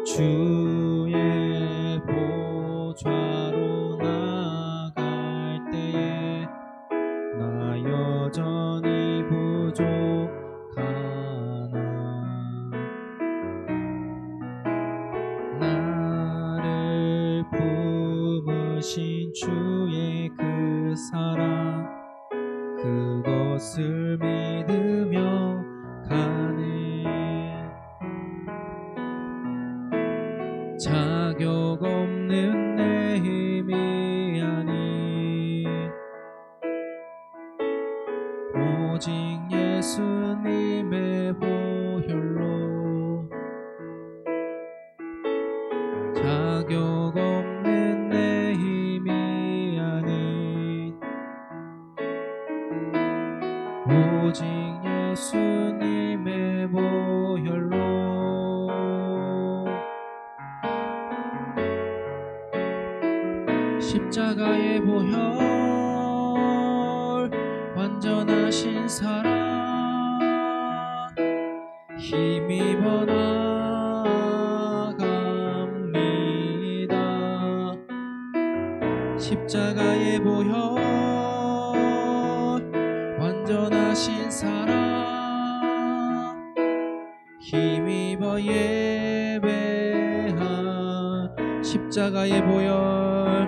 주의 보좌로 나갈 때에 나 여전히 부족하나. 나를 품으신 주의 그 사랑 그것을 믿으며 가네. 자격 없는 내 힘이 아닌 오직 예수님의 보혈로 자격 없는 내 힘이 아닌 오직 예수님의 보혈로 십자가의 보혈 완전하신 사랑 힘입어 나갑니다. 십자가의 보혈 완전하신 사랑 힘입어 예배한 십자가의 보혈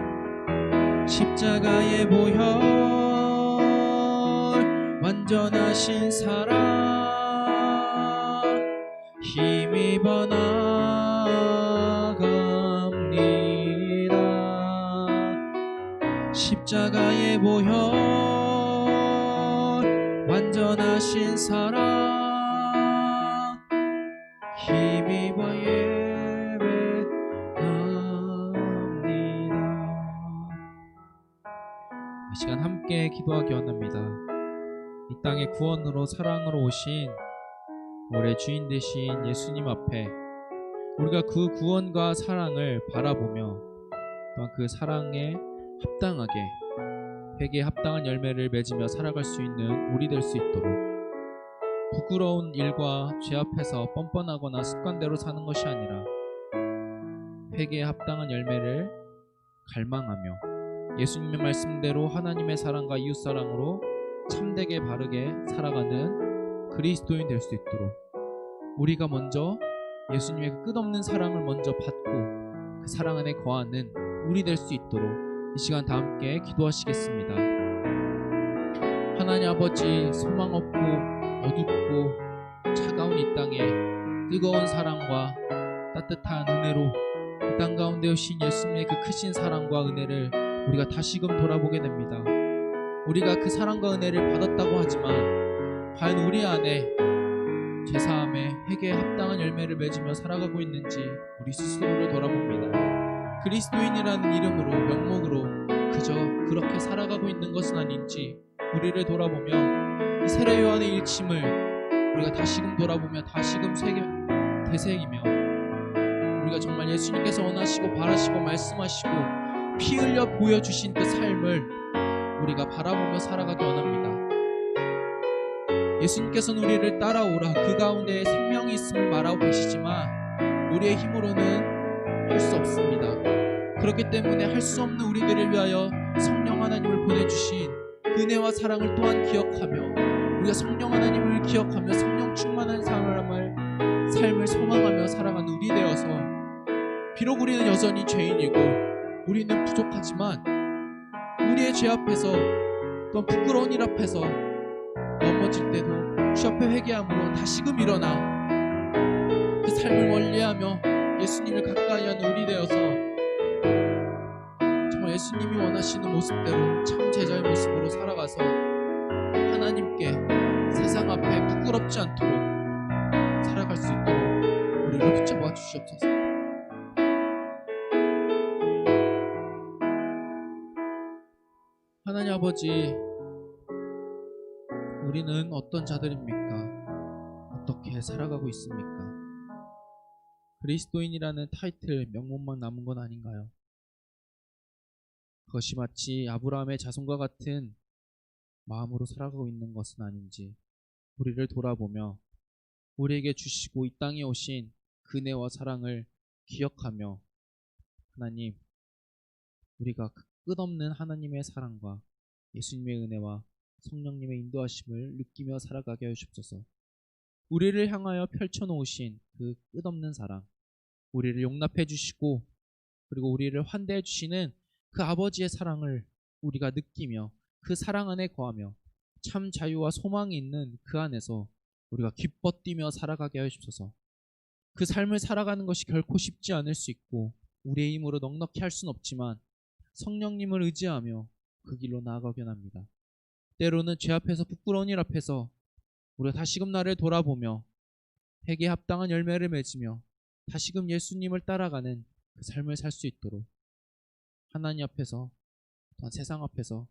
완전하신 사랑 힘입어 나갑니다. 십자가의 보혈 완전하신 사랑 힘입어 예배합니다. 이 시간 함께 기도하기 원합니다. 이 땅의 구원으로 사랑으로 오신 우리의 주인 되신 예수님 앞에 우리가 그 구원과 사랑을 바라보며 또한 그 사랑에 합당하게 회개에 합당한 열매를 맺으며 살아갈 수 있는 우리 될 수 있도록 부끄러운 일과 죄 앞에서 뻔뻔하거나 습관대로 사는 것이 아니라 회개에 합당한 열매를 갈망하며 예수님의 말씀대로 하나님의 사랑과 이웃사랑으로 참되게 바르게 살아가는 그리스도인 될 수 있도록 우리가 먼저 예수님의 그 끝없는 사랑을 먼저 받고 그 사랑 안에 거하는 우리 될 수 있도록 이 시간 다 함께 기도하시겠습니다. 하나님 아버지, 소망 없고 어둡고 차가운 이 땅에 뜨거운 사랑과 따뜻한 은혜로 이 땅 가운데 오신 예수님의 그 크신 사랑과 은혜를 우리가 다시금 돌아보게 됩니다. 우리가 그 사랑과 은혜를 받았다고 하지만 과연 우리 안에 제사함에 회개에 합당한 열매를 맺으며 살아가고 있는지 우리 스스로를 돌아봅니다. 그리스도인이라는 이름으로 명목으로 그저 그렇게 살아가고 있는 것은 아닌지 우리를 돌아보며 이 세례 요한의 일침을 우리가 다시금 돌아보며 다시금 되새기며 우리가 정말 예수님께서 원하시고 바라시고 말씀하시고 피 흘려 보여주신 그 삶을 우리가 바라보며 살아가기 원합니다. 예수님께서는 우리를 따라오라 그 가운데 생명이 있음을 말하고 계시지만 우리의 힘으로는 할 수 없습니다. 그렇기 때문에 할 수 없는 우리들을 위하여 성령 하나님을 보내주신 그 은혜와 사랑을 또한 기억하며 우리가 성령 하나님을 기억하며 성령 충만한 삶을 소망하며 살아가는 우리 되어서 비록 우리는 여전히 죄인이고 우리는 부족하지만 우리의 죄 앞에서 또 부끄러운 일 앞에서 넘어질 때도 주 앞에 회개함으로 다시금 일어나 그 삶을 멀리하며 예수님을 가까이 하는 우리 되어서 정말 예수님이 원하시는 모습대로 참 제자의 모습으로 살아가서 하나님께 세상 앞에 부끄럽지 않도록 살아갈 수 있도록 우리를 붙잡아 주시옵소서. 하나님 아버지, 우리는 어떤 자들입니까? 어떻게 살아가고 있습니까? 그리스도인이라는 타이틀, 명목만 남은 건 아닌가요? 그것이 마치 아브라함의 자손과 같은 마음으로 살아가고 있는 것은 아닌지 우리를 돌아보며 우리에게 주시고 이 땅에 오신 그네와 사랑을 기억하며 하나님, 우리가 그 끝없는 하나님의 사랑과 예수님의 은혜와 성령님의 인도하심을 느끼며 살아가게 하시옵소서. 우리를 향하여 펼쳐놓으신 그 끝없는 사랑, 우리를 용납해 주시고 그리고 우리를 환대해 주시는 그 아버지의 사랑을 우리가 느끼며 그 사랑 안에 거하며 참 자유와 소망이 있는 그 안에서 우리가 기뻐 뛰며 살아가게 하시옵소서. 그 삶을 살아가는 것이 결코 쉽지 않을 수 있고 우리의 힘으로 넉넉히 할 수는 없지만 성령님을 의지하며 그 길로 나아가게 합니다. 때로는 죄 앞에서 부끄러운 일 앞에서 우리가 다시금 나를 돌아보며 회개에 합당한 열매를 맺으며 다시금 예수님을 따라가는 그 삶을 살 수 있도록 하나님 앞에서 또한 세상 앞에서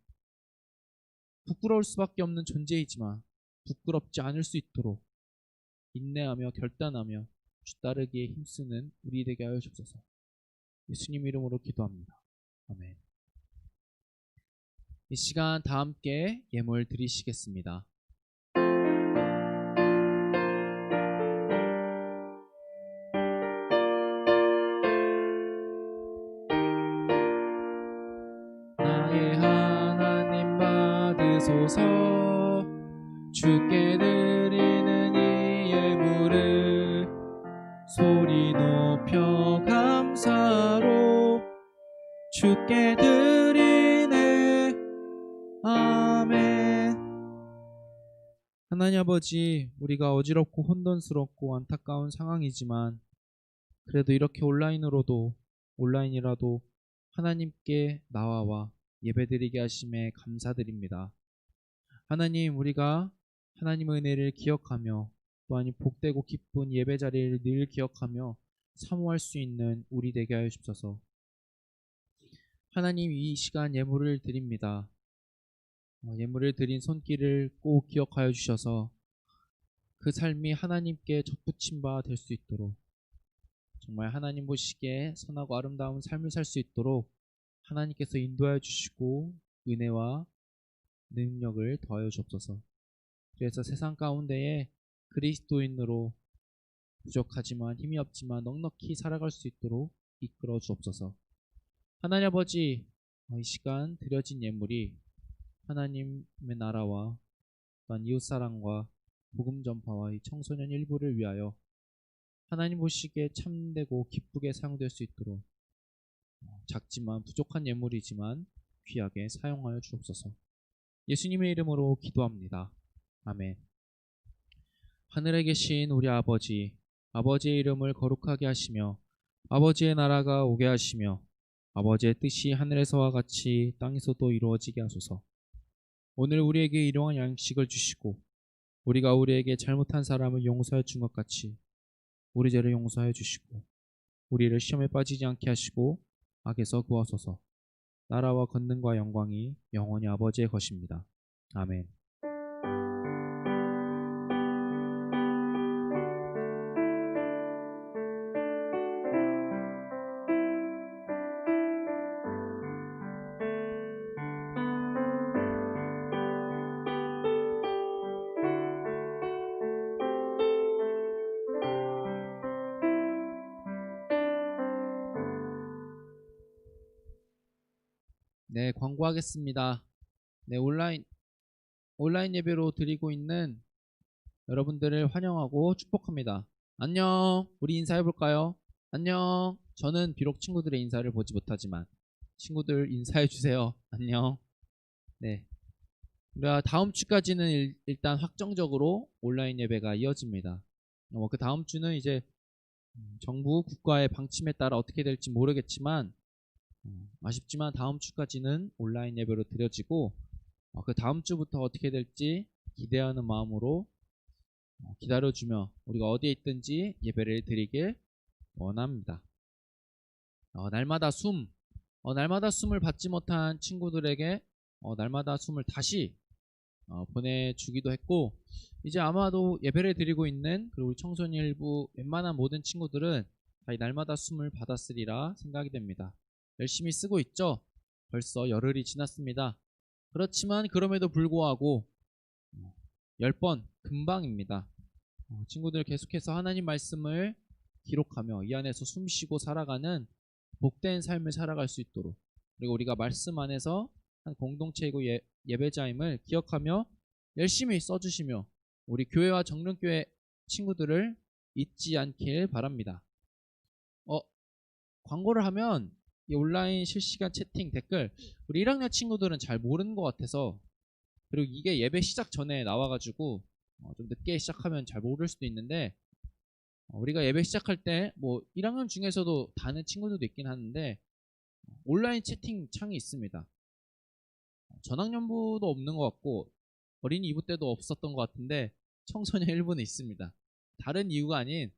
부끄러울 수밖에 없는 존재이지만 부끄럽지 않을 수 있도록 인내하며 결단하며 주 따르기에 힘쓰는 우리 되게 하여 주옵소서. 예수님 이름으로 기도합니다. 아멘. 이 시간 다 함께 예물 드리시겠습니다. 나의 하나님 받으소서. 주께 드리는 이 예물을 소리 높여 감사로 주께 드리네. 아멘. 하나님 아버지, 우리가 어지럽고 혼돈스럽고 안타까운 상황이지만 그래도 이렇게 온라인이라도 하나님께 나와
예배드리게 하심에 감사드립니다. 하나님, 우리가 하나님의 은혜를 기억하며 또한 이 복되고 기쁜 예배 자리를 늘 기억하며 사모할 수 있는 우리 되게 하여 주옵소서. 하나님, 이 시간 예물을 드립니다. 예물을 드린 손길을 꼭 기억하여 주셔서 그 삶이 하나님께 접붙임 바 될 수 있도록, 정말 하나님 보시기에 선하고 아름다운 삶을 살 수 있도록 하나님께서 인도하여 주시고 은혜와 능력을 더하여 주옵소서. 그래서 세상 가운데에 그리스도인으로 부족하지만 힘이 없지만 넉넉히 살아갈 수 있도록 이끌어 주옵소서. 하나님 아버지, 이 시간 드려진 예물이 하나님의 나라와 또한 이웃사랑과 복음 전파와 이 청소년 일부를 위하여 하나님 보시기에 참되고 기쁘게 사용될 수 있도록 작지만 부족한 예물이지만 귀하게 사용하여 주옵소서. 예수님의 이름으로 기도합니다. 아멘. 하늘에 계신 우리 아버지, 아버지의 이름을 거룩하게 하시며 아버지의 나라가 오게 하시며 아버지의 뜻이 하늘에서와 같이 땅에서도 이루어지게 하소서. 오늘 우리에게 일용할 양식을 주시고 우리가 우리에게 잘못한 사람을 용서해 준 것 같이 우리 죄를 용서해 주시고 우리를 시험에 빠지지 않게 하시고 악에서 구하소서. 나라와 권능과 영광이 영원히 아버지의 것입니다. 아멘. 네, 광고하겠습니다. 네, 온라인 예배로 드리고 있는 여러분들을 환영하고 축복합니다. 안녕. 우리 인사해 볼까요? 안녕. 저는 비록 친구들의 인사를 보지 못하지만 친구들 인사해 주세요. 안녕. 네. 우리가 다음 주까지는 일단 확정적으로 온라인 예배가 이어집니다. 그 다음 주는 이제 정부 국가의 방침에 따라 어떻게 될지 모르겠지만 아쉽지만 다음 주까지는 온라인 예배로 드려지고 그 다음 주부터 어떻게 될지 기대하는 마음으로 기다려주며 우리가 어디에 있든지 예배를 드리길 원합니다. 날마다 숨을 받지 못한 친구들에게 날마다 숨을 다시 보내주기도 했고, 이제 아마도 예배를 드리고 있는 그리고 우리 청소년 일부 웬만한 모든 친구들은 다 이 날마다 숨을 받았으리라 생각이 됩니다. 열심히 쓰고 있죠? 벌써 열흘이 지났습니다. 그렇지만 그럼에도 불구하고 10번 금방입니다. 친구들 계속해서 하나님 말씀을 기록하며 이 안에서 숨쉬고 살아가는 복된 삶을 살아갈 수 있도록, 그리고 우리가 말씀 안에서 한 공동체이고 예배자임을 기억하며 열심히 써주시며 우리 교회와 정릉교회 친구들을 잊지 않길 바랍니다. 광고를 하면 이 온라인 실시간 채팅 댓글 우리 1학년 친구들은 잘 모르는 것 같아서, 그리고 이게 예배 시작 전에 나와가지고 좀 늦게 시작하면 잘 모를 수도 있는데, 우리가 예배 시작할 때 뭐 1학년 중에서도 다는 친구들도 있긴 하는데 온라인 채팅 창이 있습니다. 전학년부도 없는 것 같고 어린이 2부 때도 없었던 것 같은데 청소년 1부는 있습니다. 다른 이유가 아닌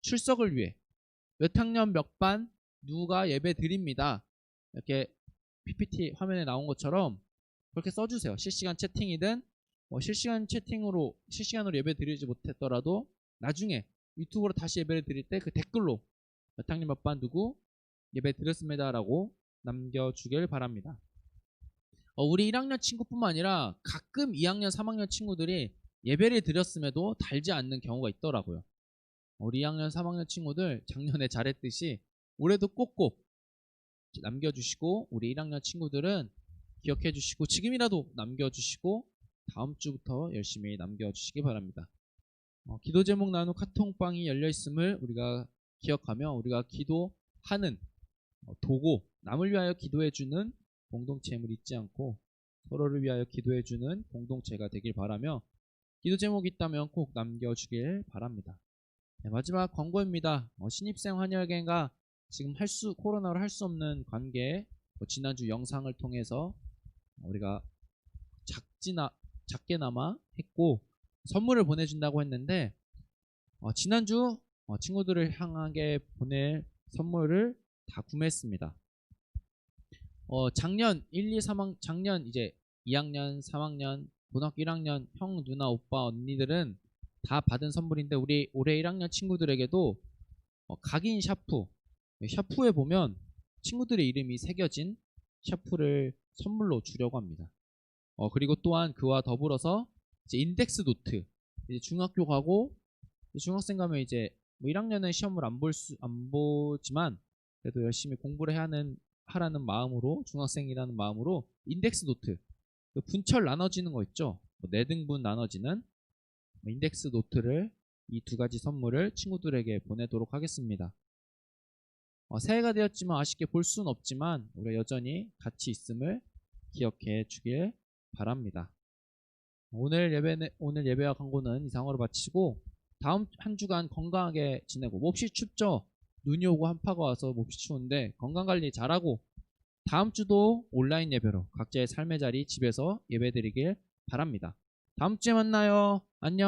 출석을 위해 몇 학년 몇 반 누가 예배 드립니다, 이렇게 PPT 화면에 나온 것처럼 그렇게 써주세요. 실시간 채팅이든 실시간으로 예배 드리지 못했더라도 나중에 유튜브로 다시 예배를 드릴 때 그 댓글로 몇 학년 몇 반 누구 예배 드렸습니다 라고 남겨주길 바랍니다. 우리 1학년 친구뿐만 아니라 가끔 2학년 3학년 친구들이 예배를 드렸음에도 달지 않는 경우가 있더라고요. 우리 2학년 3학년 친구들 작년에 잘했듯이 올해도 꼭꼭 남겨주시고, 우리 1학년 친구들은 기억해 주시고 지금이라도 남겨주시고 다음 주부터 열심히 남겨주시기 바랍니다. 기도 제목 나누 카톡방이 열려 있음을 우리가 기억하며 우리가 기도하는 도구, 남을 위하여 기도해주는 공동체임을 잊지 않고 서로를 위하여 기도해주는 공동체가 되길 바라며 기도 제목이 있다면 꼭 남겨주길 바랍니다. 네, 마지막 광고입니다. 신입생 환영회가 지금 코로나로 할 수 없는 관계에 지난주 영상을 통해서 우리가 작게나마 했고 선물을 보내준다고 했는데 지난주 친구들을 향하게 보낼 선물을 다 구매했습니다. 작년 작년 이제 2학년, 3학년, 고등학교 1학년 형, 누나, 오빠, 언니들은 다 받은 선물인데 우리 올해 1학년 친구들에게도 각인 샤프에 보면 친구들의 이름이 새겨진 샤프를 선물로 주려고 합니다. 그리고 또한 그와 더불어서 이제 인덱스 노트, 이제 중학교 가고 중학생 가면 이제 뭐 1학년은 시험을 안 보지만 그래도 열심히 공부를 하라는 마음으로, 중학생이라는 마음으로 인덱스 노트, 그 분철 나눠지는 거 있죠. 4등분 나눠지는 인덱스 노트를, 이 2가지 선물을 친구들에게 보내도록 하겠습니다. 새해가 되었지만 아쉽게 볼 수는 없지만 우리가 여전히 같이 있음을 기억해 주길 바랍니다. 오늘 예배와 광고는 이상으로 마치고 다음 한 주간 건강하게 지내고, 몹시 춥죠? 눈이 오고 한파가 와서 몹시 추운데 건강관리 잘하고 다음 주도 온라인 예배로 각자의 삶의 자리 집에서 예배드리길 바랍니다. 다음 주에 만나요. 안녕.